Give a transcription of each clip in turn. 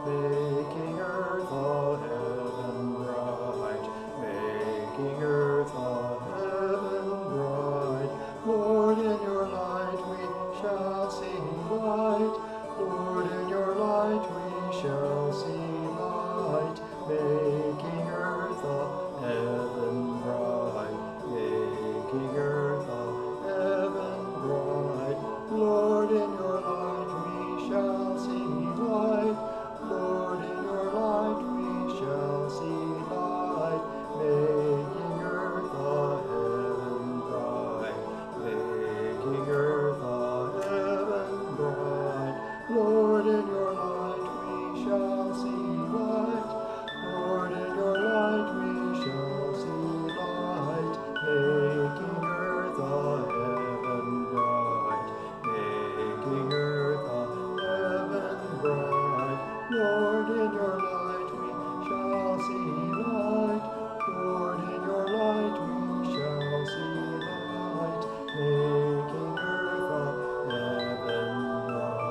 making earth a heaven bright, making earth a heaven bright. Lord, in your light we shall see light. Lord, in your light we shall see light, making earth a heaven bright, making earth a heaven bright. Lord, in your light we shall see light. Lord, in your light we shall see light, making earth a heaven bright, making earth a heaven bright. Lord, in your light we shall see light. Lord, in your light we shall see light, making earth a heaven bright, making earth a heaven bright. Lord, in your light we shall see light. Lord, in your light we shall see light, making earth a heaven bright.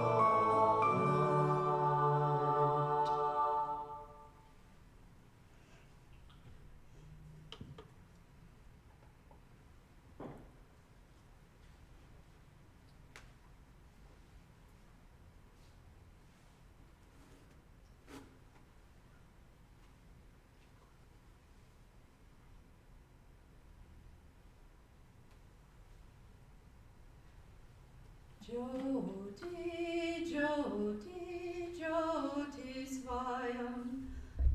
Jyoti, Jyoti, Jyoti Svayam.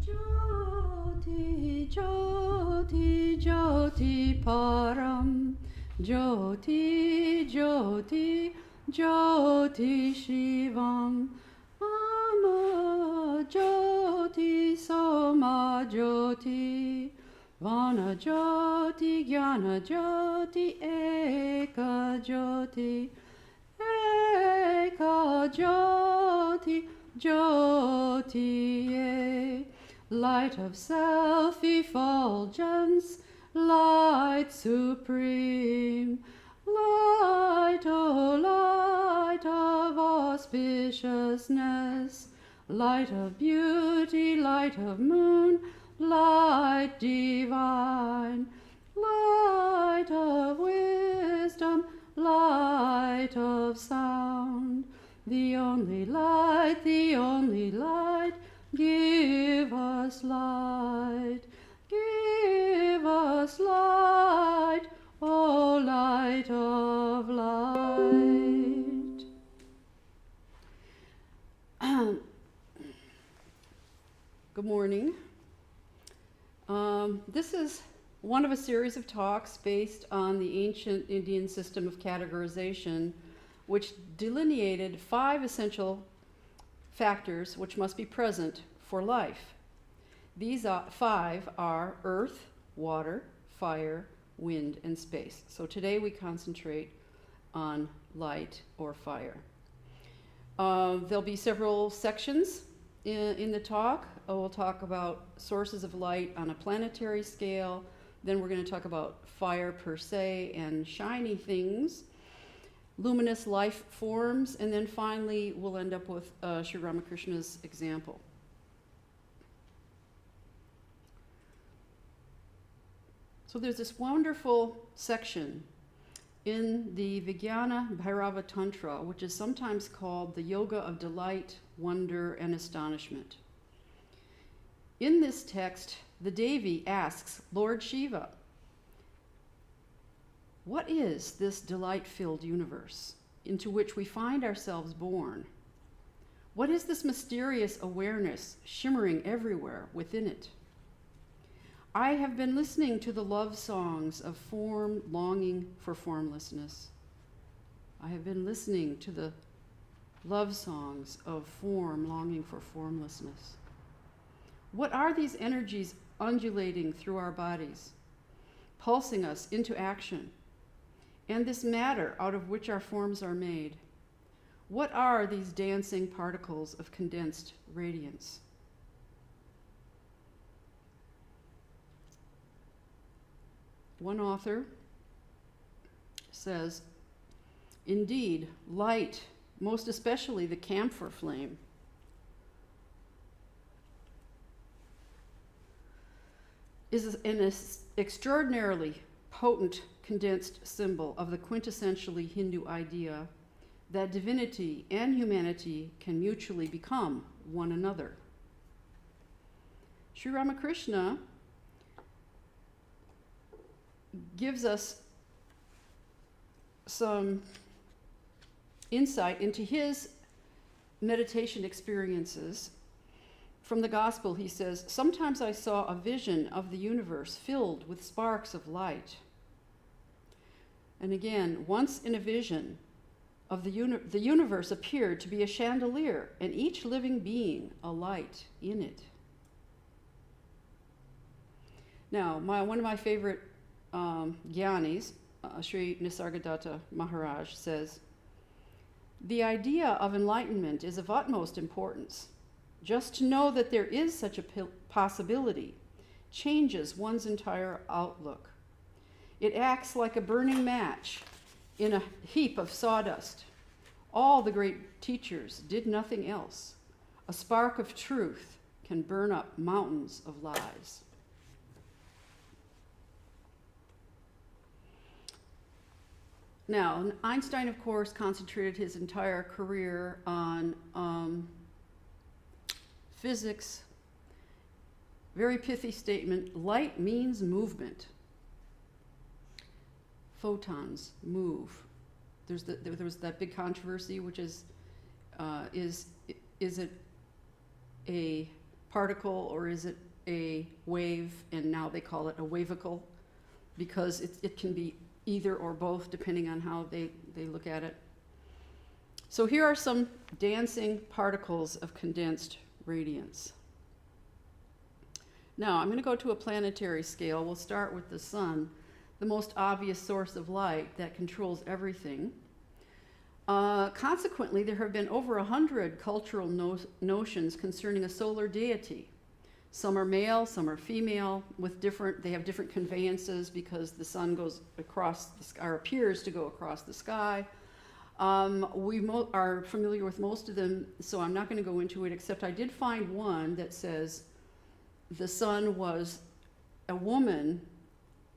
Jyoti, Jyoti, Jyoti Param. Jyoti, Jyoti, Jyoti Shivam. Ama Jyoti, Soma Jyoti. Vana Jyoti, Jnana Jyoti, Eka Jyoti. Eka Jyoti, Jyoti, light of self-effulgence, light supreme, light, oh light of auspiciousness, light of beauty, light of moon, light divine, light of wisdom, light of sound, the only light, give us light, O light of light. Good morning. This is one of a series of talks based on the ancient Indian system of categorization, which delineated 5 essential factors which must be present for life. These 5 are earth, water, fire, wind, and space. So today we concentrate on light or fire. There'll be several sections in the talk. We'll talk about sources of light on a planetary scale. Then we're going to talk about fire per se and shiny things, luminous life forms, and then finally we'll end up with Sri Ramakrishna's example. So there's this wonderful section in the Vijnana Bhairava Tantra, which is sometimes called the Yoga of Delight, Wonder, and Astonishment. In this text, the Devi asks Lord Shiva, what is this delight-filled universe into which we find ourselves born? What is this mysterious awareness shimmering everywhere within it? I have been listening to the love songs of form longing for formlessness. I have been listening to the love songs of form longing for formlessness. What are these energies undulating through our bodies, pulsing us into action, and this matter out of which our forms are made? What are these dancing particles of condensed radiance? One author says, indeed, light, most especially the camphor flame, is an extraordinarily potent condensed symbol of the quintessentially Hindu idea that divinity and humanity can mutually become one another. Sri Ramakrishna gives us some insight into his meditation experiences. From the gospel, he says, "Sometimes I saw a vision of the universe filled with sparks of light." And again, once in a vision of the universe appeared to be a chandelier, and each living being a light in it. Now, one of my favorite Gyanis, Sri Nisargadatta Maharaj, says, "The idea of enlightenment is of utmost importance. Just to know that there is such a possibility changes one's entire outlook. It acts like a burning match in a heap of sawdust. All the great teachers did nothing else. A spark of truth can burn up mountains of lies." Now, Einstein, of course, concentrated his entire career on physics. Very pithy statement: light means movement. Photons move. There was that big controversy, which is it a particle or is it a wave? And now they call it a wavicle, because it can be either or both, depending on how they look at it. So here are some dancing particles of condensed radiance. Now, I'm going to go to a planetary scale. We'll start with the sun, the most obvious source of light that controls everything. Consequently, there have been over 100 cultural notions concerning a solar deity. Some are male, some are female, they have different conveyances because the sun goes across the sky, or appears to go across the sky. We are familiar with most of them, so I'm not going to go into it, except I did find one that says the sun was a woman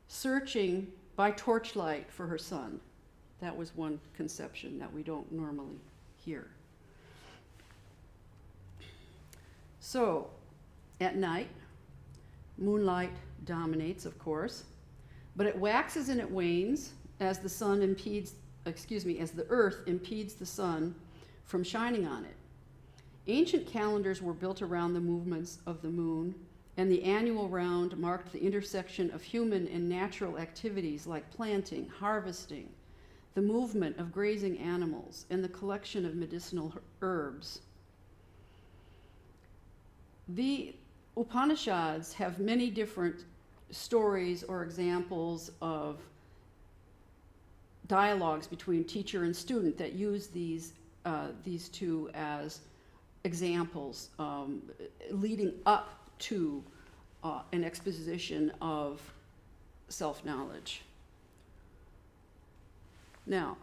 searching by torchlight for her son. That was one conception that we don't normally hear. So, at night, moonlight dominates, of course, but it waxes and it wanes as the earth impedes the sun from shining on it. Ancient calendars were built around the movements of the moon, and the annual round marked the intersection of human and natural activities like planting, harvesting, the movement of grazing animals, and the collection of medicinal herbs. The Upanishads have many different stories or examples of dialogues between teacher and student that use these two as examples leading up to an exposition of self-knowledge. Now,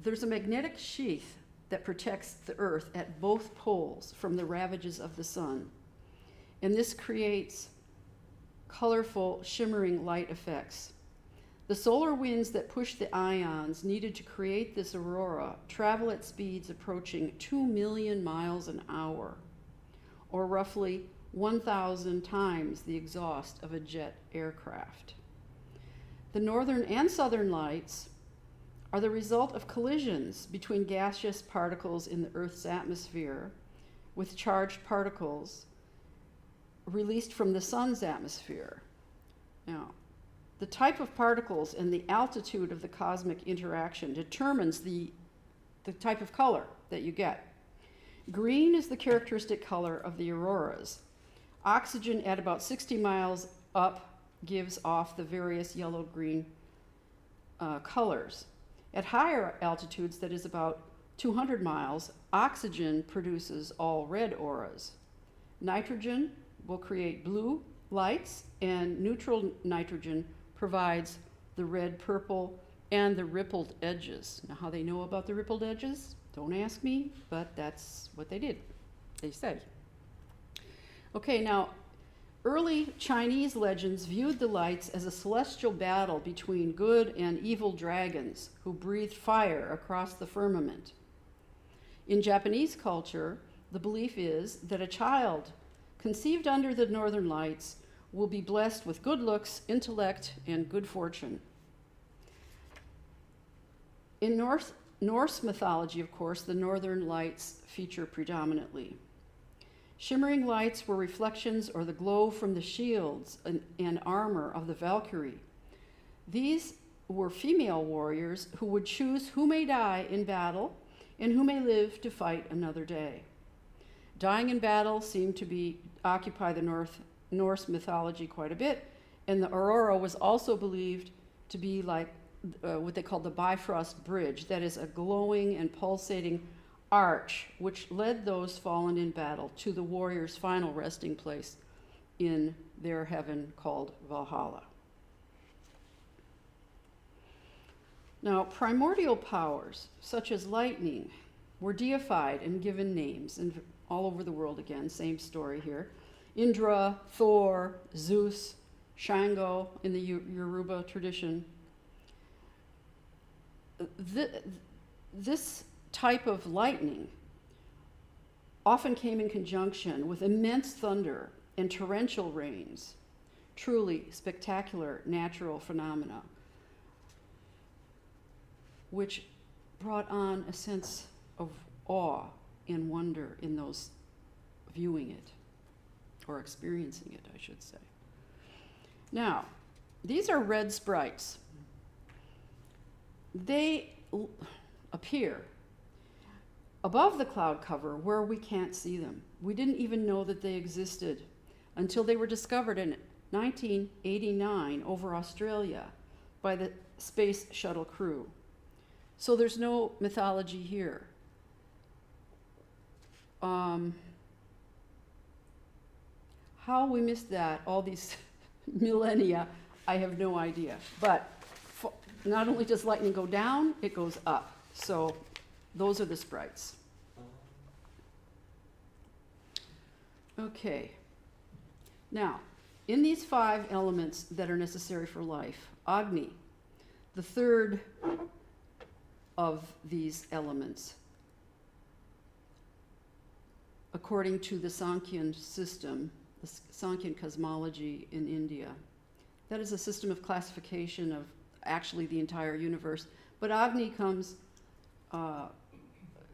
there's a magnetic sheath that protects the Earth at both poles from the ravages of the sun. And this creates colorful, shimmering light effects. The solar winds that push the ions needed to create this aurora travel at speeds approaching 2 million miles an hour, or roughly 1,000 times the exhaust of a jet aircraft. The northern and southern lights are the result of collisions between gaseous particles in the Earth's atmosphere with charged particles released from the sun's atmosphere. Now, the type of particles and the altitude of the cosmic interaction determines the type of color that you get. Green is the characteristic color of the auroras. Oxygen at about 60 miles up gives off the various yellow-green colors. At higher altitudes, that is about 200 miles, oxygen produces all red auras. Nitrogen will create blue lights, and neutral nitrogen provides the red, purple, and the rippled edges. Now, how they know about the rippled edges, don't ask me, but that's what they did. They said. Okay, now, early Chinese legends viewed the lights as a celestial battle between good and evil dragons who breathed fire across the firmament. In Japanese culture, the belief is that a child conceived under the northern lights will be blessed with good looks, intellect, and good fortune. In Norse mythology, of course, the northern lights feature predominantly. Shimmering lights were reflections or the glow from the shields and armor of the Valkyrie. These were female warriors who would choose who may die in battle and who may live to fight another day. Dying in battle seemed to occupy the Norse mythology quite a bit, and the aurora was also believed to be like what they called the Bifrost Bridge, that is a glowing and pulsating arch which led those fallen in battle to the warrior's final resting place in their heaven called Valhalla. Now, primordial powers, such as lightning, were deified and given names, and all over the world again, same story here. Indra, Thor, Zeus, Shango in the Yoruba tradition. This type of lightning often came in conjunction with immense thunder and torrential rains, truly spectacular natural phenomena, which brought on a sense of awe and wonder in those viewing it, or experiencing it, I should say. Now, these are red sprites. They appear above the cloud cover where we can't see them. We didn't even know that they existed until they were discovered in 1989 over Australia by the Space Shuttle crew. So there's no mythology here. How we missed that all these millennia, I have no idea. But not only does lightning go down, it goes up. So those are the sprites. Okay. Now, in these 5 elements that are necessary for life, Agni, the third of these elements, according to the Sankhyan system, the Sankhyan cosmology in India. That is a system of classification of actually the entire universe. But Agni comes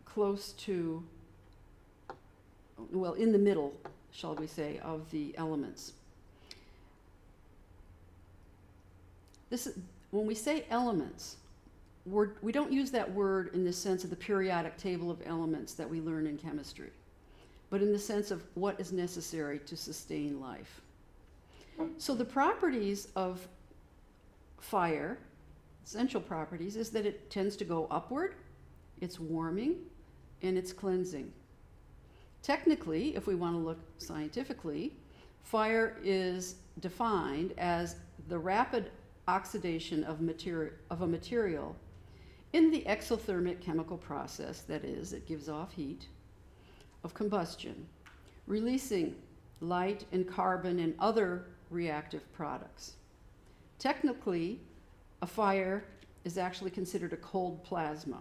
close to, well, in the middle, shall we say, of the elements. When we say elements, we don't use that word in the sense of the periodic table of elements that we learn in chemistry, but in the sense of what is necessary to sustain life. So the properties of fire, essential properties, is that it tends to go upward, it's warming, and it's cleansing. Technically, if we want to look scientifically, fire is defined as the rapid oxidation of a material in the exothermic chemical process, that is, it gives off heat, of combustion, releasing light and carbon and other reactive products. Technically, a fire is actually considered a cold plasma.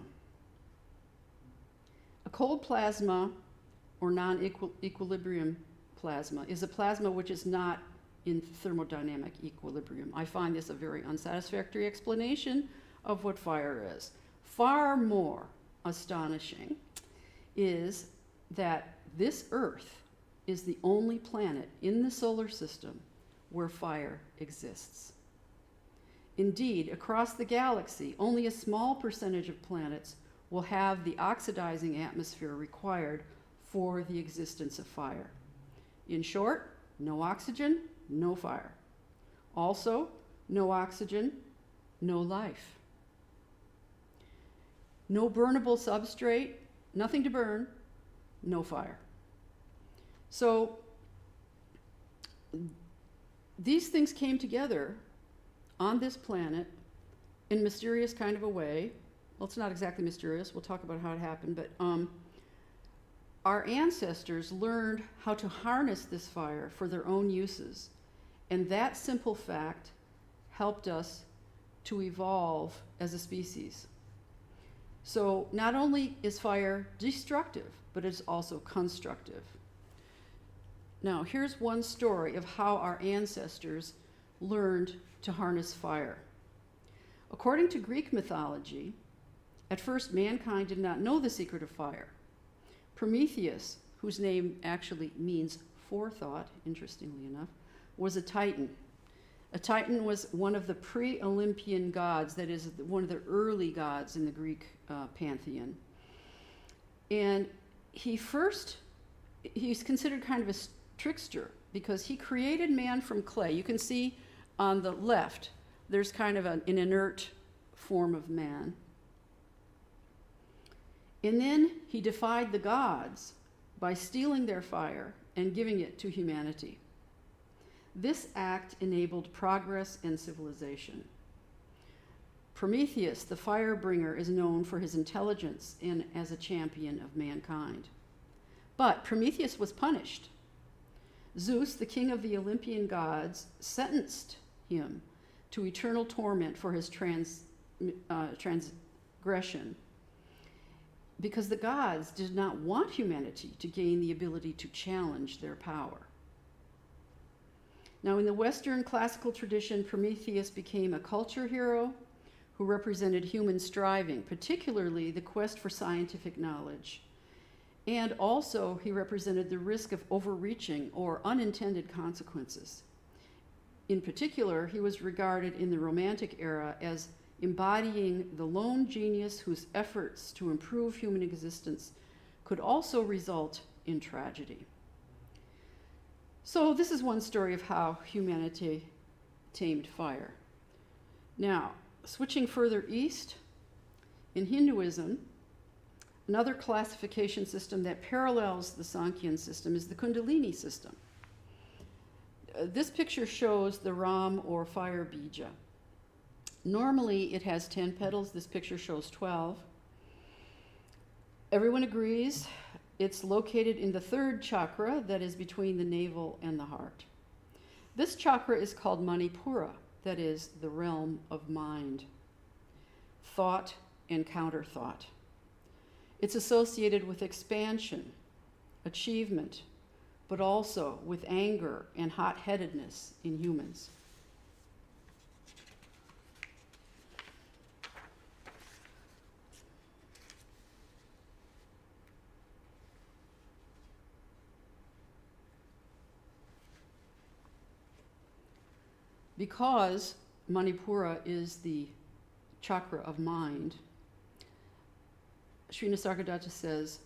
A cold plasma, or non-equilibrium plasma, is a plasma which is not in thermodynamic equilibrium. I find this a very unsatisfactory explanation of what fire is. Far more astonishing is that this Earth is the only planet in the solar system where fire exists. Indeed, across the galaxy, only a small percentage of planets will have the oxidizing atmosphere required for the existence of fire. In short, no oxygen, no fire. Also, no oxygen, no life. No burnable substrate, nothing to burn, no fire. So these things came together on this planet in mysterious kind of a way. Well, it's not exactly mysterious. We'll talk about how it happened, but our ancestors learned how to harness this fire for their own uses, and that simple fact helped us to evolve as a species. So not only is fire destructive, but it's also constructive. Now, here's one story of how our ancestors learned to harness fire. According to Greek mythology, at first mankind did not know the secret of fire. Prometheus, whose name actually means forethought, interestingly enough, was a Titan. A Titan was one of the pre-Olympian gods, that is, one of the early gods in the Greek pantheon. And he's considered kind of a trickster because he created man from clay. You can see on the left, there's kind of an inert form of man. And then he defied the gods by stealing their fire and giving it to humanity. This act enabled progress and civilization. Prometheus, the fire bringer, is known for his intelligence and as a champion of mankind. But Prometheus was punished. Zeus, the king of the Olympian gods, sentenced him to eternal torment for his transgression, because the gods did not want humanity to gain the ability to challenge their power. Now, in the Western classical tradition, Prometheus became a culture hero who represented human striving, particularly the quest for scientific knowledge. And also, he represented the risk of overreaching or unintended consequences. In particular, he was regarded in the Romantic era as embodying the lone genius whose efforts to improve human existence could also result in tragedy. So this is one story of how humanity tamed fire. Now, switching further east, in Hinduism, another classification system that parallels the Sankhyan system is the Kundalini system. This picture shows the Ram or fire bija. Normally it has 10 petals. This picture shows 12. Everyone agrees it's located in the third chakra, that is between the navel and the heart. This chakra is called Manipura, that is the realm of mind, thought and counter-thought. It's associated with expansion, achievement, but also with anger and hot-headedness in humans. Because Manipura is the chakra of mind, Sri Nisargadatta says,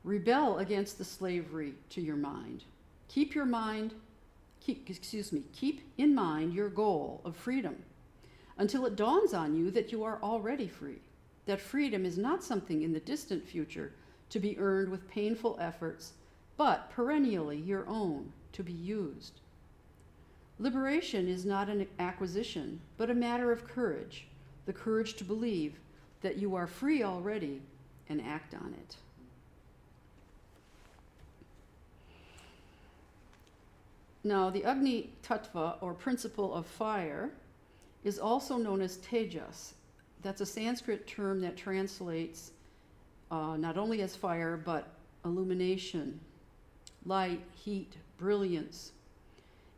rebel against the slavery to your mind. Keep in mind your goal of freedom until it dawns on you that you are already free, that freedom is not something in the distant future to be earned with painful efforts, but perennially your own, to be used. Liberation is not an acquisition, but a matter of courage, the courage to believe that you are free already and act on it. Now, the Agni Tattva, or principle of fire, is also known as Tejas. That's a Sanskrit term that translates not only as fire, but illumination, light, heat, brilliance.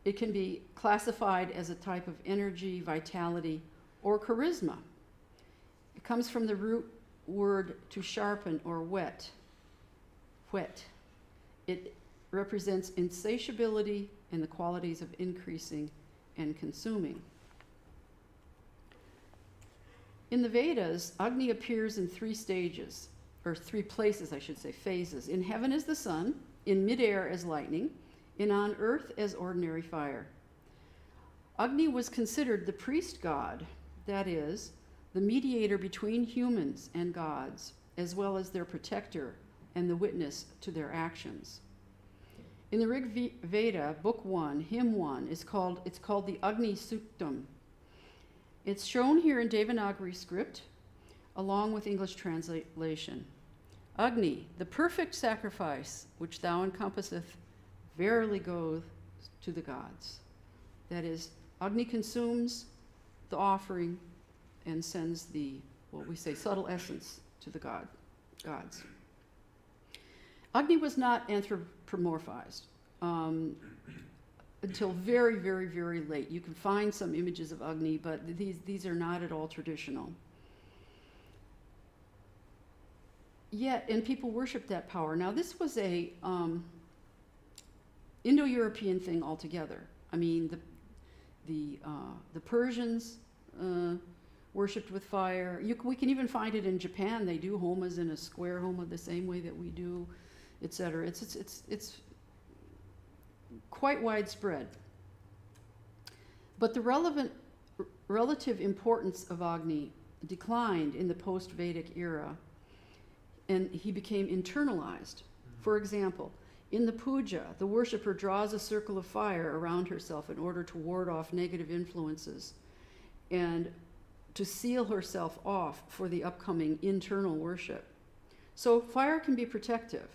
It can be classified as a type of energy, vitality, or charisma. It comes from the root word to sharpen or whet. It represents insatiability and the qualities of increasing and consuming. In the Vedas, Agni appears in 3 stages, or 3 places, I should say, phases. In heaven as the sun, in midair as lightning, and on earth as ordinary fire. Agni was considered the priest god, that is, the mediator between humans and gods, as well as their protector and the witness to their actions. In the Rig Veda, Book 1, Hymn 1, it's called the Agni Suktam. It's shown here in Devanagari script, along with English translation. Agni, the perfect sacrifice which thou encompasseth, verily goeth to the gods. That is, Agni consumes the offering and sends the, what we say, subtle essence to the gods. Agni was not anthropomorphized until very, very, very late. You can find some images of Agni, but these are not at all traditional. Yet, and people worship that power. Now, this was a Indo-European thing altogether. I mean, the Persians worshipped with fire. We can even find it in Japan. They do homas in a square homa the same way that we do, etc. It's quite widespread. But the relative importance of Agni declined in the post-Vedic era, and he became internalized. For example, in the puja, the worshiper draws a circle of fire around herself in order to ward off negative influences and to seal herself off for the upcoming internal worship. So fire can be protective.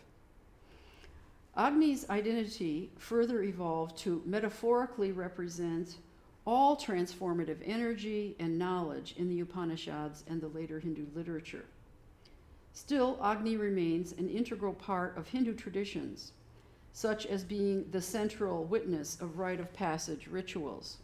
Agni's identity further evolved to metaphorically represent all transformative energy and knowledge in the Upanishads and the later Hindu literature. Still, Agni remains an integral part of Hindu traditions, such as being the central witness of rite of passage rituals.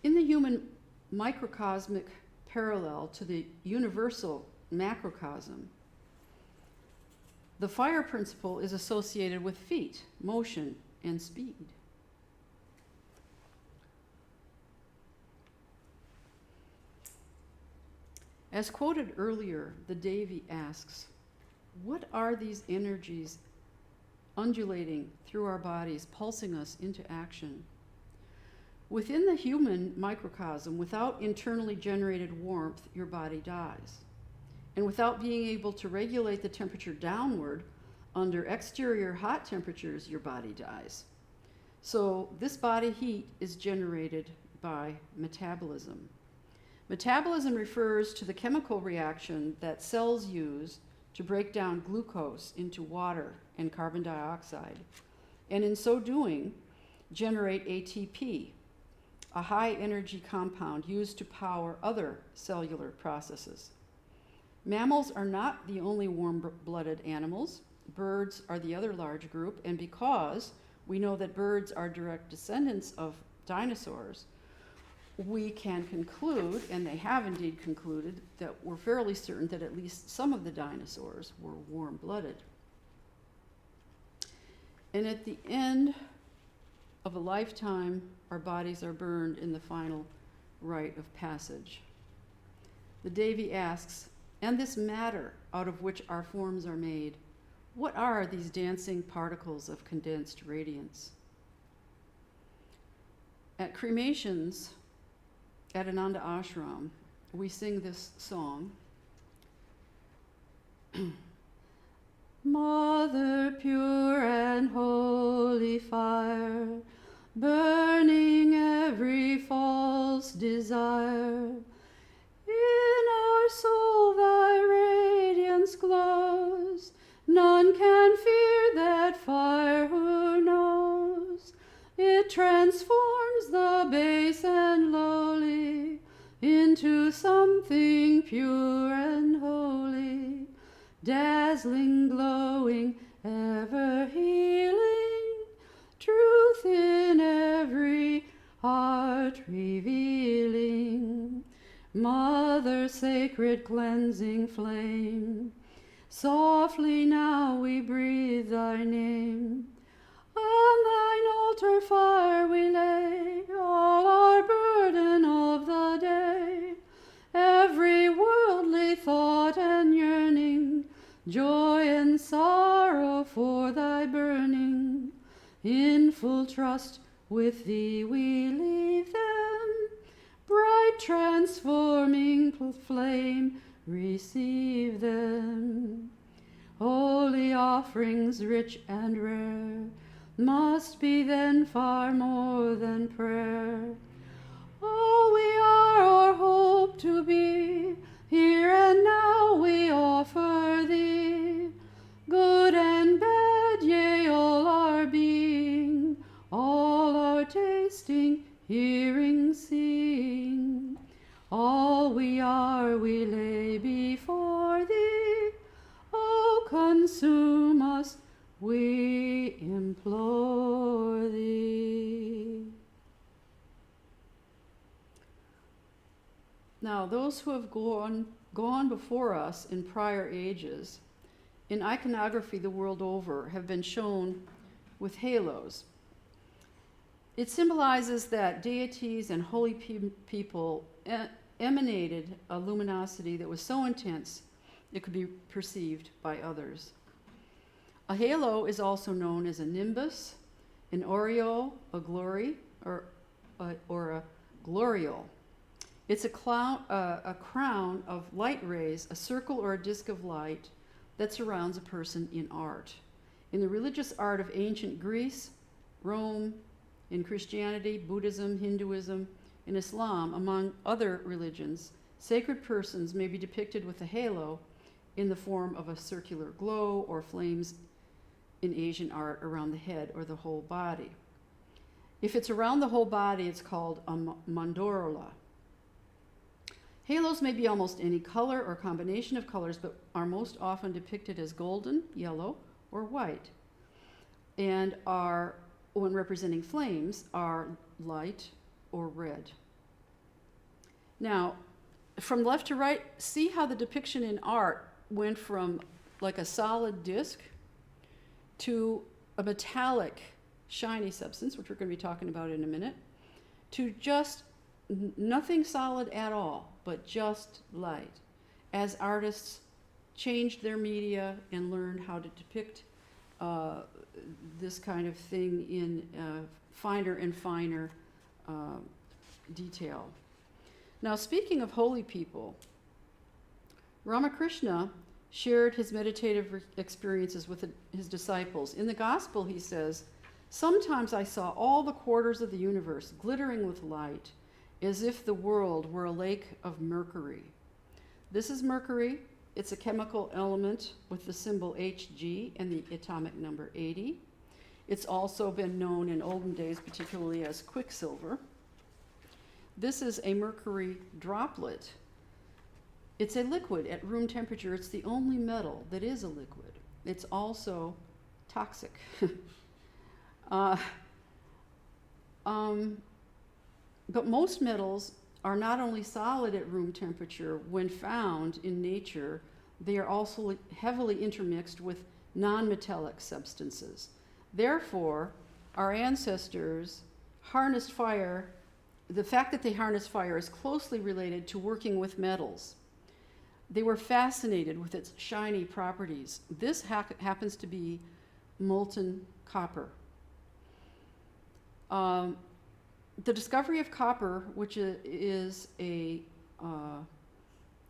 In the human microcosmic parallel to the universal macrocosm, the fire principle is associated with feet, motion, and speed. As quoted earlier, the Devi asks, what are these energies undulating through our bodies, pulsing us into action? Within the human microcosm, without internally generated warmth, your body dies. And without being able to regulate the temperature downward, under exterior hot temperatures, your body dies. So this body heat is generated by metabolism. Metabolism refers to the chemical reaction that cells use to break down glucose into water and carbon dioxide, and in so doing, generate ATP, a high-energy compound used to power other cellular processes. Mammals are not the only warm-blooded animals. Birds are the other large group, and because we know that birds are direct descendants of dinosaurs, we can conclude, and they have indeed concluded, that we're fairly certain that at least some of the dinosaurs were warm-blooded. And at the end of a lifetime, our bodies are burned in the final rite of passage. The Devi asks, and this matter out of which our forms are made, what are these dancing particles of condensed radiance? At cremations, at Ananda Ashram, we sing this song. Mother pure and holy fire, burning every false desire, in our soul thy radiance glows, none can fear that fire who knows. It transforms the base and lowly into something pure and holy, dazzling, glowing, ever healing, truth in every heart revealing. Mother, sacred cleansing flame, softly now we breathe thy name. On thine altar fire we lay all our burden of the day, every worldly thought and yearning, joy and sorrow for thy burning. In full trust with thee we leave them, bright transforming flame, receive them. Holy offerings rich and rare must be then far more than prayer. All we are or hope to be, here and offer thee. Good and bad, yea, all our being, all our tasting, hearing, seeing. All we are we lay before thee. O consume us, we implore thee. Now, those who have gone before us in prior ages, in iconography the world over, have been shown with halos. It symbolizes that deities and holy people emanated a luminosity that was so intense it could be perceived by others. A halo is also known as a nimbus, an aureole, a glory, or a gloriole. It's a crown of light rays, a circle or a disk of light that surrounds a person in art. In the religious art of ancient Greece, Rome, in Christianity, Buddhism, Hinduism, and Islam, among other religions, sacred persons may be depicted with a halo in the form of a circular glow or flames in Asian art around the head or the whole body. If it's around the whole body, it's called a mandorla. Halos may be almost any color or combination of colors, but are most often depicted as golden, yellow, or white, and are, when representing flames, are light or red. Now, from left to right, see how the depiction in art went from like a solid disc to a metallic, shiny substance, which we're going to be talking about in a minute, to just nothing solid at all, but just light, as artists changed their media and learned how to depict this kind of thing in finer and finer detail. Now, speaking of holy people, Ramakrishna shared his meditative experiences with his disciples. In the gospel, he says, "Sometimes I saw all the quarters of the universe glittering with light, as if the world were a lake of mercury." This is mercury. It's a chemical element with the symbol Hg and the atomic number 80. It's also been known in olden days, particularly as quicksilver. This is a mercury droplet. It's a liquid at room temperature. It's the only metal that is a liquid. It's also toxic. But most metals are not only solid at room temperature when found in nature, they are also heavily intermixed with non-metallic substances. Therefore, our ancestors harnessed fire. The fact that they harnessed fire is closely related to working with metals. They were fascinated with its shiny properties. This happens to be molten copper. The discovery of copper, which is a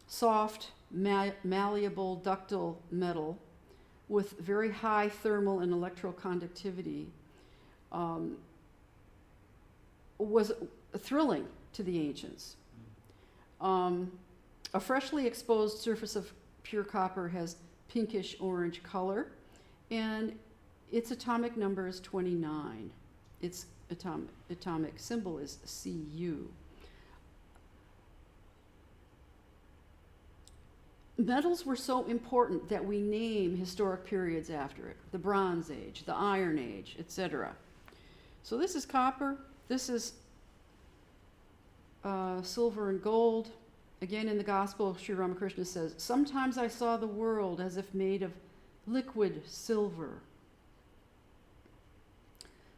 soft, malleable, ductile metal with very high thermal and electrical conductivity, was thrilling to the ancients. A freshly exposed surface of pure copper has pinkish orange color, and its atomic number is 29. Its atomic symbol is Cu. Metals were so important that we name historic periods after it: the Bronze Age, the Iron Age, etc. So this is copper. This is silver and gold. Again, in the Gospel, Sri Ramakrishna says, "Sometimes I saw the world as if made of liquid silver."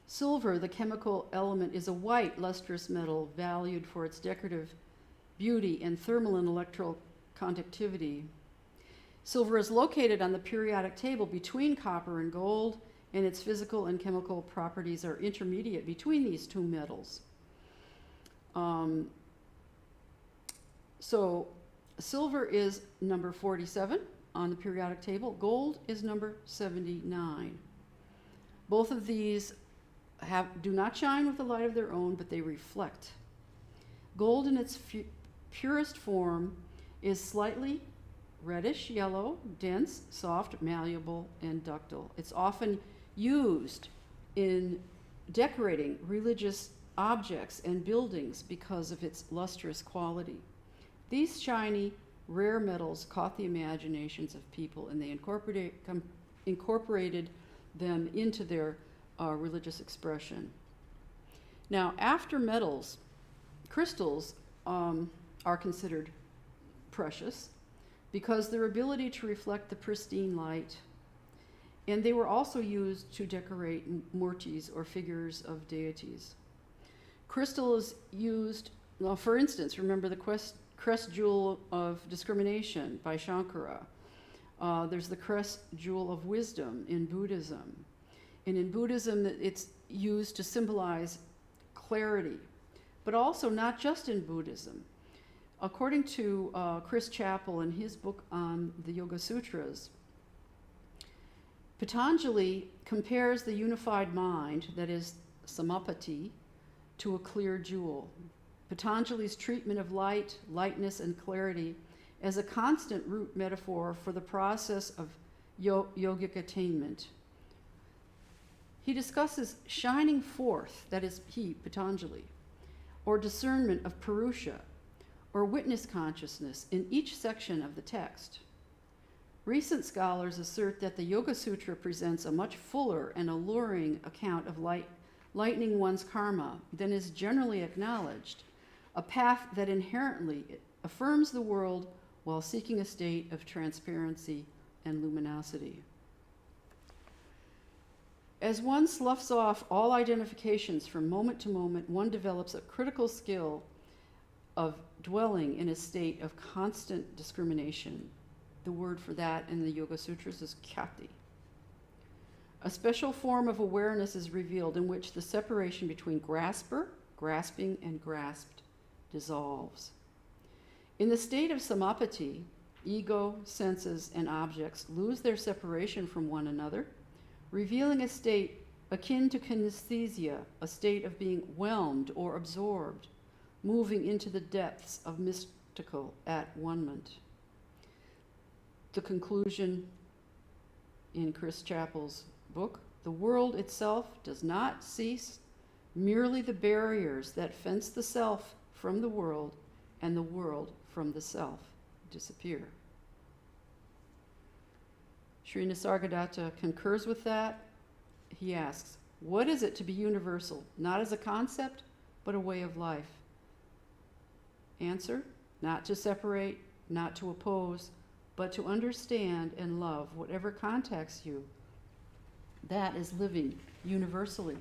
Silver, the chemical element, is a white, lustrous metal valued for its decorative beauty and thermal and electrical conductivity. Silver is located on the periodic table between copper and gold, and its physical and chemical properties are intermediate between these two metals. So silver is number 47 on the periodic table. Gold is number 79. Both of these do not shine with the light of their own, but they reflect. Gold in its purest form is slightly reddish yellow, dense, soft, malleable, and ductile. It's often used in decorating religious objects and buildings because of its lustrous quality. These shiny, rare metals caught the imaginations of people, and they incorporated them into their religious expression. Now, after metals, crystals are considered precious because their ability to reflect the pristine light, and they were also used to decorate murtis, or figures of deities. Crystal is used, well, for instance, remember the crest jewel of discrimination by Shankara. There's the crest jewel of wisdom in Buddhism. And in Buddhism, it's used to symbolize clarity, but also not just in Buddhism. According to Chris Chappell in his book on the Yoga Sutras, Patanjali compares the unified mind, that is samapati, to a clear jewel. Patanjali's treatment of light, lightness, and clarity as a constant root metaphor for the process of yogic attainment. He discusses shining forth, that is he, Patanjali, or discernment of Purusha, or witness consciousness in each section of the text. Recent scholars assert that the Yoga Sutra presents a much fuller and alluring account of lightening one's karma than is generally acknowledged, a path that inherently affirms the world while seeking a state of transparency and luminosity. As one sloughs off all identifications from moment to moment, one develops a critical skill of dwelling in a state of constant discrimination. The word for that in the Yoga Sutras is khyati. A special form of awareness is revealed in which the separation between grasper, grasping, and grasped dissolves. In the state of samapati, ego, senses, and objects lose their separation from one another, revealing a state akin to kinesthesia, a state of being whelmed or absorbed, moving into the depths of mystical at-one-ment. The conclusion in Chris Chappell's book, the world itself does not cease, merely the barriers that fence the self from the world and the world from the self disappear. Sri Nisargadatta concurs with that. He asks, what is it to be universal, not as a concept, but a way of life? Answer, not to separate, not to oppose, but to understand and love whatever contacts you. That is living universally.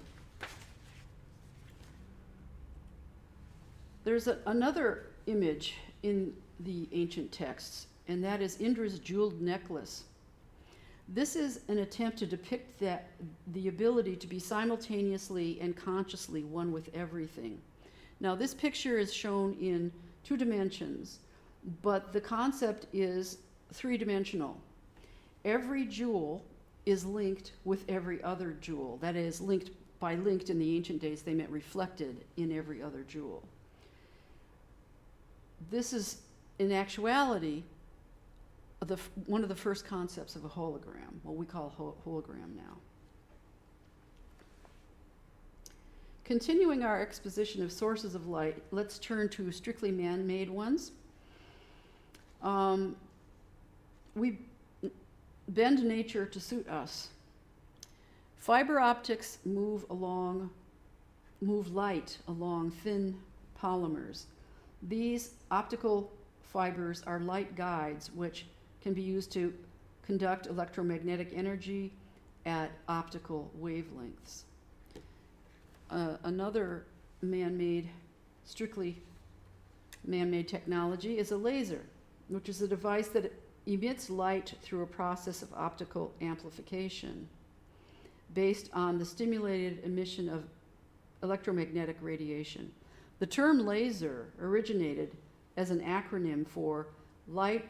There's another image in the ancient texts, and that is Indra's jeweled necklace. This is an attempt to depict the ability to be simultaneously and consciously one with everything. Now, this picture is shown in 2 dimensions, but the concept is 3-dimensional. Every jewel is linked with every other jewel. That is, linked in the ancient days, they meant reflected in every other jewel. This is, in actuality, one of the first concepts of a hologram, what we call hologram now. Continuing our exposition of sources of light, let's turn to strictly man-made ones. We bend nature to suit us. Fiber optics move light along thin polymers. These optical fibers are light guides which can be used to conduct electromagnetic energy at optical wavelengths. Another strictly man-made technology is a laser, which is a device that emits light through a process of optical amplification based on the stimulated emission of electromagnetic radiation. The term laser originated as an acronym for light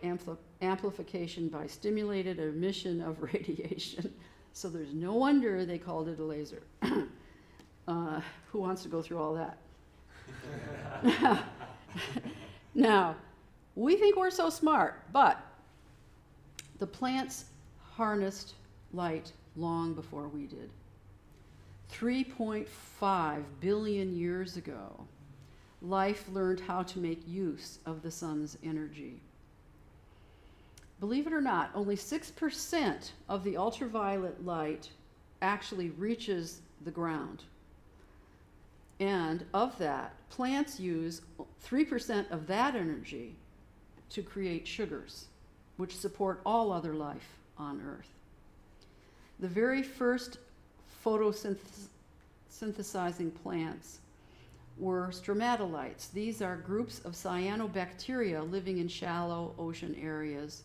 amplification by stimulated emission of radiation. So there's no wonder they called it a laser. Who wants to go through all that? Now, we think we're so smart, but The plants harnessed light long before we did. 3.5 billion years ago, life learned how to make use of the sun's energy. Believe it or not, only 6% of the ultraviolet light actually reaches the ground. And of that, plants use 3% of that energy to create sugars, which support all other life on Earth. The very first photosynthesizing plants were stromatolites. These are groups of cyanobacteria living in shallow ocean areas.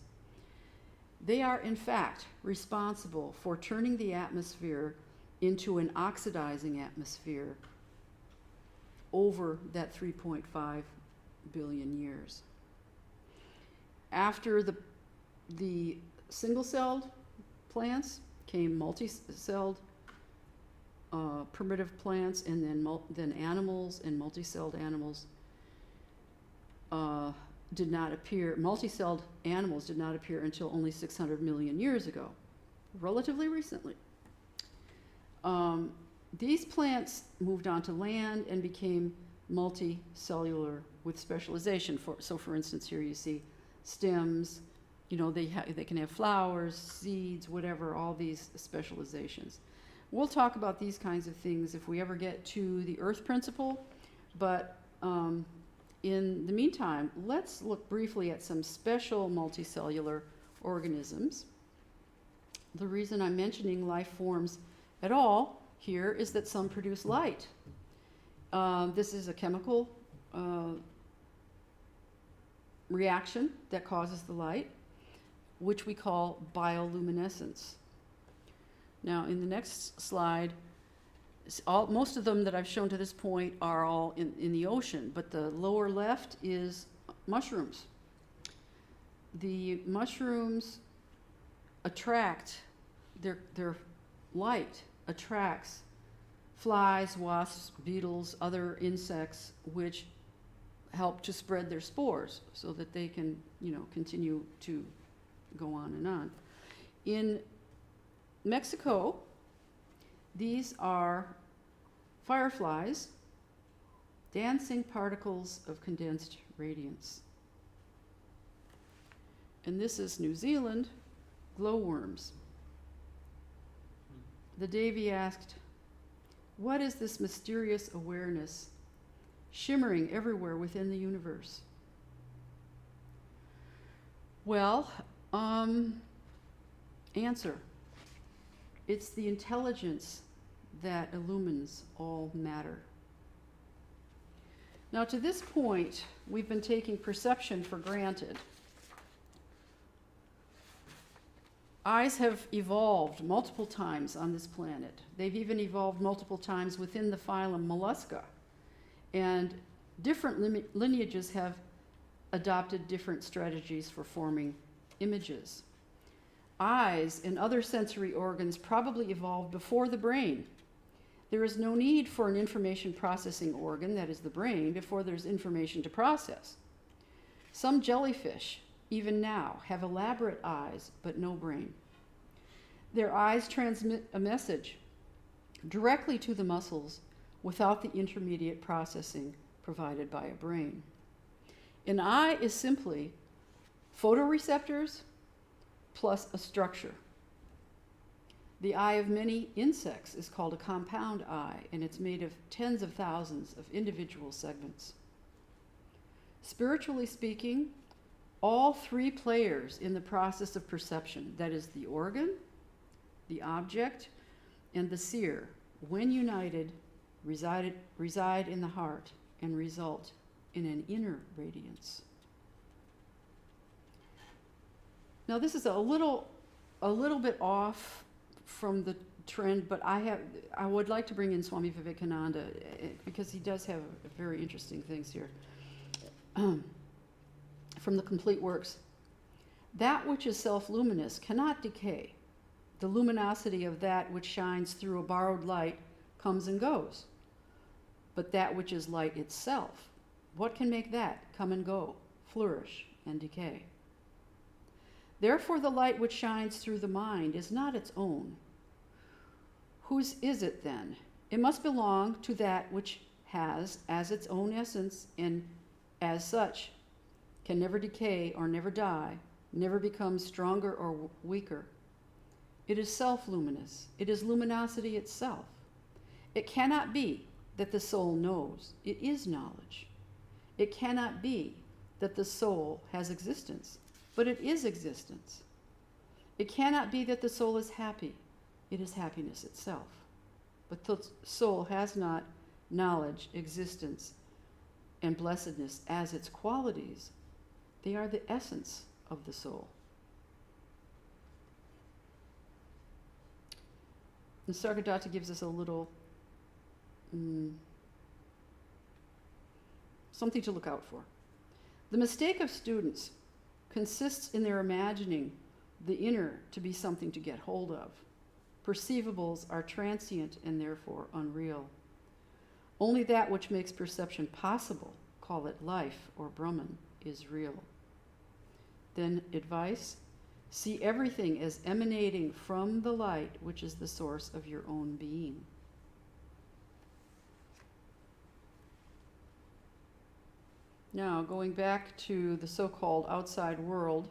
They are, in fact, responsible for turning the atmosphere into an oxidizing atmosphere over that 3.5 billion years. After the single-celled plants came multi-celled primitive plants, and then animals, and multi-celled animals did not appear. Multi-celled animals did not appear until only 600 million years ago, relatively recently. These plants moved onto land and became multicellular with specialization. So for instance, here you see stems, they can have flowers, seeds, whatever, all these specializations. We'll talk about these kinds of things if we ever get to the Earth principle, but in the meantime, let's look briefly at some special multicellular organisms. The reason I'm mentioning life forms at all here is that some produce light. This is a chemical reaction that causes the light, which we call bioluminescence. Now, in the next slide, most of them that I've shown to this point are all in the ocean, but the lower left is mushrooms. The mushrooms attract, their light attracts flies, wasps, beetles, other insects, which help to spread their spores so that they can, continue to go on and on. In Mexico, these are fireflies, dancing particles of condensed radiance. And this is New Zealand, glowworms. The Davy asked, "What is this mysterious awareness shimmering everywhere within the universe?" Well, answer. It's the intelligence that illumines all matter. Now, to this point, we've been taking perception for granted. Eyes have evolved multiple times on this planet. They've even evolved multiple times within the phylum Mollusca. And different lineages have adopted different strategies for forming images. Eyes and other sensory organs probably evolved before the brain. There is no need for an information processing organ, that is the brain, before there's information to process. Some jellyfish, even now, have elaborate eyes but no brain. Their eyes transmit a message directly to the muscles without the intermediate processing provided by a brain. An eye is simply photoreceptors plus a structure. The eye of many insects is called a compound eye, and it's made of tens of thousands of individual segments. Spiritually speaking, all three players in the process of perception, that is the organ, the object, and the seer, when united, reside in the heart and result in an inner radiance. Now, this is a little bit off from the trend, but I would like to bring in Swami Vivekananda because he does have very interesting things here. From the Complete Works, that which is self-luminous cannot decay. The luminosity of that which shines through a borrowed light comes and goes. But that which is light itself, what can make that come and go, flourish, and decay? Therefore, the light which shines through the mind is not its own. Whose is it then? It must belong to that which has as its own essence, and as such can never decay or never die, never become stronger or weaker. It is self-luminous. It is luminosity itself. It cannot be that the soul knows. It is knowledge. It cannot be that the soul has existence, but it is existence. It cannot be that the soul is happy. It is happiness itself. But the soul has not knowledge, existence, and blessedness as its qualities. They are the essence of the soul. And Sargadatta gives us a little something to look out for. The mistake of students consists in their imagining the inner to be something to get hold of. Perceivables are transient and therefore unreal. Only that which makes perception possible, call it life or Brahman, is real. Then advice, see everything as emanating from the light, which is the source of your own being. Now, going back to the so-called outside world,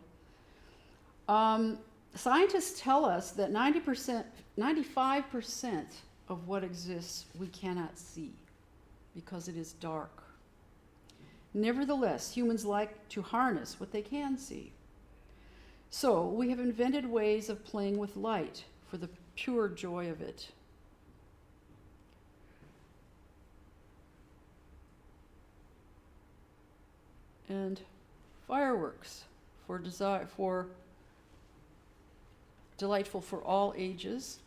scientists tell us that 95% of what exists we cannot see because it is dark. Nevertheless, humans like to harness what they can see. So we have invented ways of playing with light for the pure joy of it. And fireworks for delightful for all ages.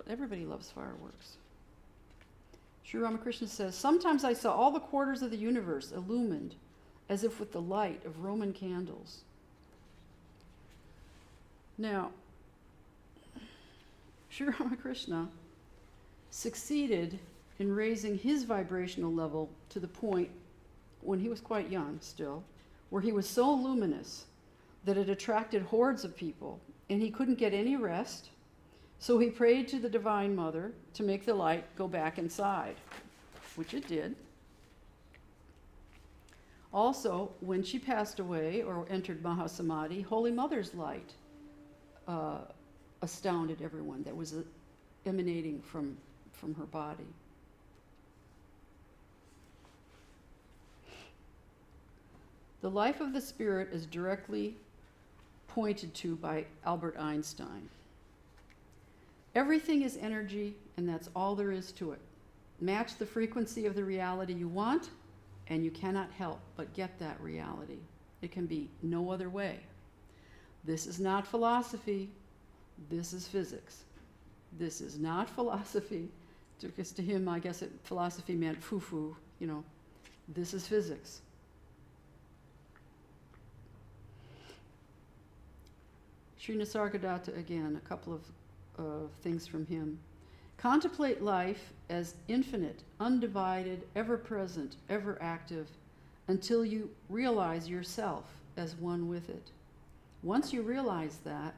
Everybody loves fireworks. Sri Ramakrishna says, sometimes I saw all the quarters of the universe illumined as if with the light of Roman candles. Now, Sri Ramakrishna succeeded in raising his vibrational level to the point, when he was quite young still, where he was so luminous that it attracted hordes of people, and he couldn't get any rest. So he prayed to the Divine Mother to make the light go back inside, which it did. Also, when she passed away or entered Mahasamadhi, Holy Mother's light astounded everyone that was emanating from her body. The life of the spirit is directly pointed to by Albert Einstein. Everything is energy, and that's all there is to it. Match the frequency of the reality you want, and you cannot help but get that reality. It can be no other way. This is not philosophy. This is physics. This is not philosophy. Because to him, I guess philosophy meant foo-foo, This is physics. Sri Nisargadatta, again, a couple of things from him. Contemplate life as infinite, undivided, ever-present, ever-active, until you realize yourself as one with it. Once you realize that,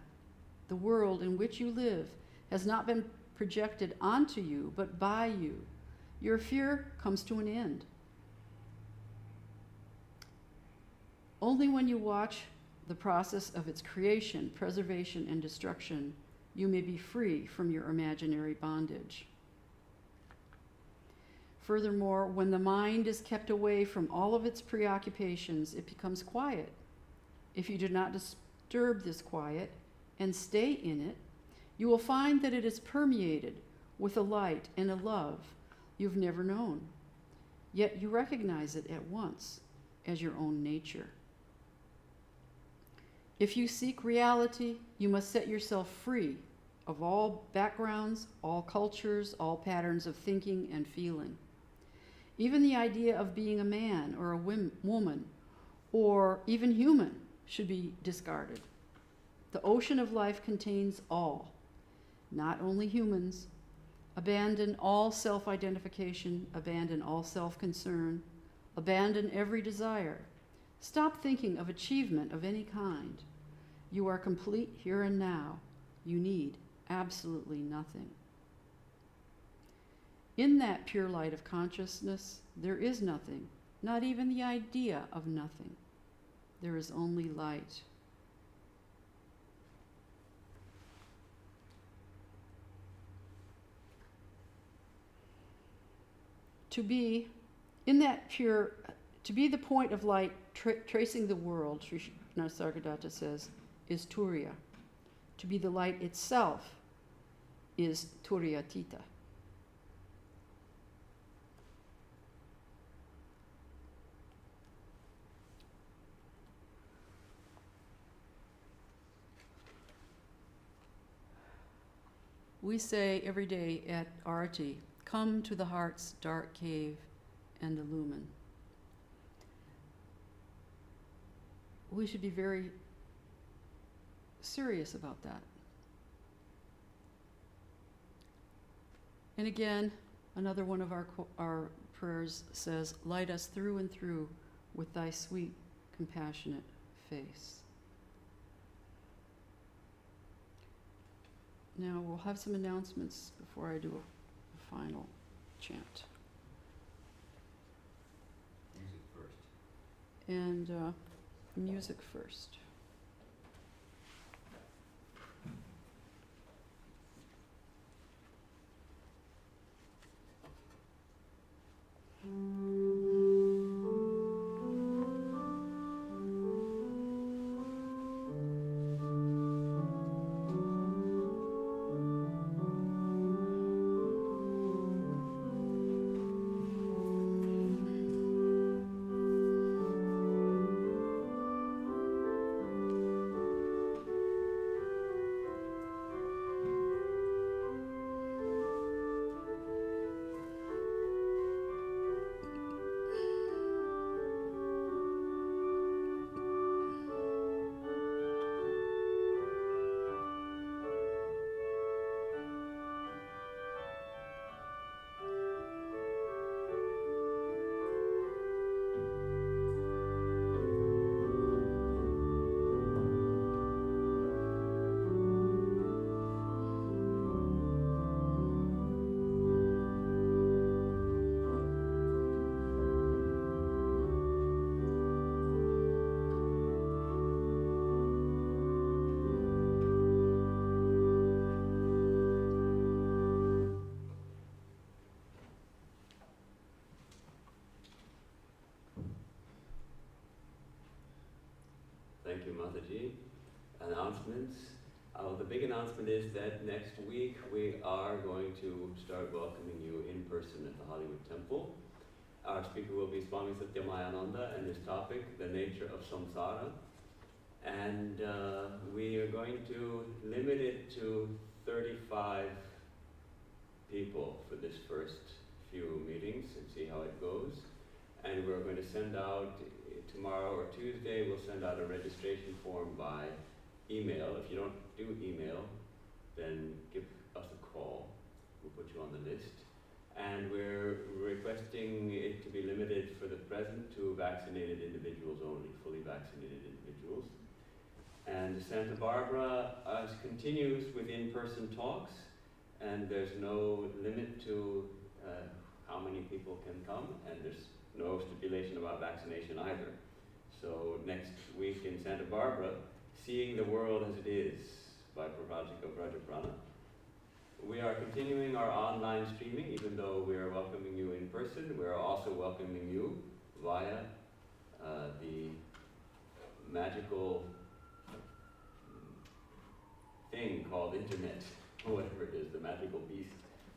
the world in which you live has not been projected onto you, but by you. Your fear comes to an end. Only when you watch the process of its creation, preservation, and destruction, you may be free from your imaginary bondage. Furthermore, when the mind is kept away from all of its preoccupations, it becomes quiet. If you do not disturb this quiet and stay in it, you will find that it is permeated with a light and a love you've never known. Yet you recognize it at once as your own nature. If you seek reality, you must set yourself free of all backgrounds, all cultures, all patterns of thinking and feeling. Even the idea of being a man or a woman, or even human, should be discarded. The ocean of life contains all, not only humans. Abandon all self-identification, abandon all self-concern, abandon every desire. Stop thinking of achievement of any kind. You are complete here and now. You need absolutely nothing. In that pure light of consciousness, there is nothing, not even the idea of nothing. There is only light. To be in that pure, to be the point of light tracing the world, Sri Sargadatta says, is Turiya. To be the light itself is Turiyatita. We say every day at Arati, come to the heart's dark cave and illumine. We should be very serious about that. And again, another one of our prayers says, light us through and through with thy sweet, compassionate face. Now we'll have some announcements before I do a final chant. Music first. And music first. Thank you, Mataji. Announcements. The big announcement is that next week we are going to start welcoming you in person at the Hollywood Temple. Our speaker will be Swami Satyamayananda and his topic, the nature of samsara. And we are going to limit it to 35 people for this first few meetings and see how it goes. And we're going to send out tomorrow or Tuesday, we'll send out a registration form by email. If you don't do email, then give us a call. We'll put you on the list. And we're requesting it to be limited for the present to vaccinated individuals only, fully vaccinated individuals. And Santa Barbara continues with in-person talks, and there's no limit to how many people can come, and there's no stipulation about vaccination either. So next week in Santa Barbara, Seeing the World as It Is by Pravrajika Vidyaprana. We are continuing our online streaming, even though we are welcoming you in person. We are also welcoming you via the magical thing called internet, whatever it is, the magical beast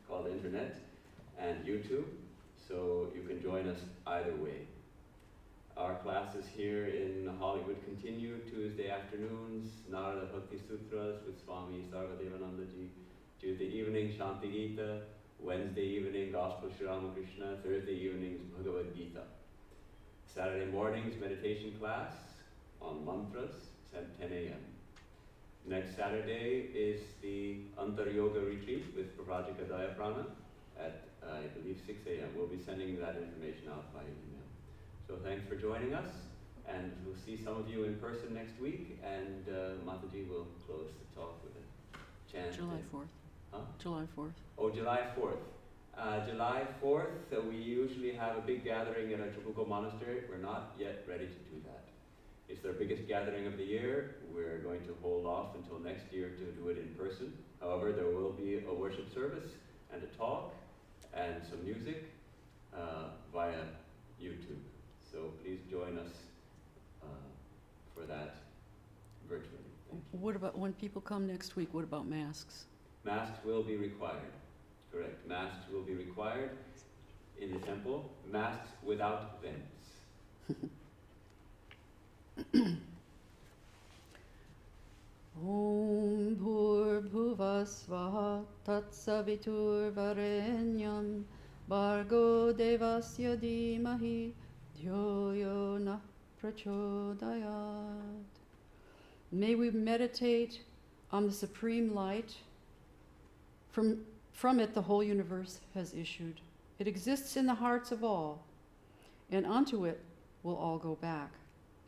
called internet, and YouTube. So you can join us either way. Our classes here in Hollywood continue Tuesday afternoons, Narada Bhakti Sutras with Swami Sarvadevanandaji. Tuesday evening, Shanti Gita. Wednesday evening, Gospel Sri Ramakrishna. Thursday evenings, Bhagavad Gita. Saturday mornings, meditation class on mantras at 10 a.m. Next Saturday is the Antar Yoga retreat with Pravrajika Vidyaprana at, I believe, 6 a.m. We'll be sending that information out by email. So thanks for joining us. And we'll see some of you in person next week, and Mataji will close the talk with a chant. July 4th. Huh? July 4th. Oh, July 4th. July 4th, we usually have a big gathering at our Trabuco Monastery. We're not yet ready to do that. It's their biggest gathering of the year. We're going to hold off until next year to do it in person. However, there will be a worship service and a talk and some music via YouTube. So please join us for that virtually. Thank you. What about when people come next week? What about masks? Masks will be required. Correct. Masks will be required in the temple. Masks without vents. Om Bhur Svaha Tatsavitur Varenyam Bargo Devasya Dhimahi Dhyo Yo Nah Prachodayat. May we meditate on the supreme light. From it the whole universe has issued. It exists in the hearts of all, and unto it will all go back.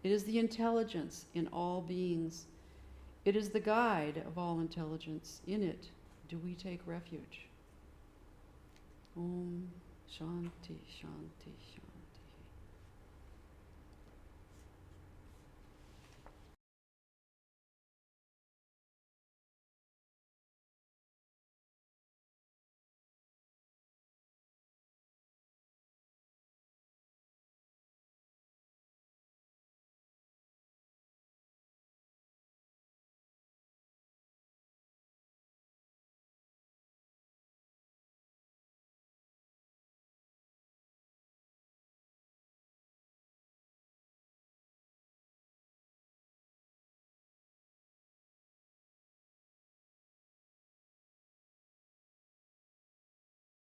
It is the intelligence in all beings. It is the guide of all intelligence. In it do we take refuge. Om Shanti Shanti Shanti.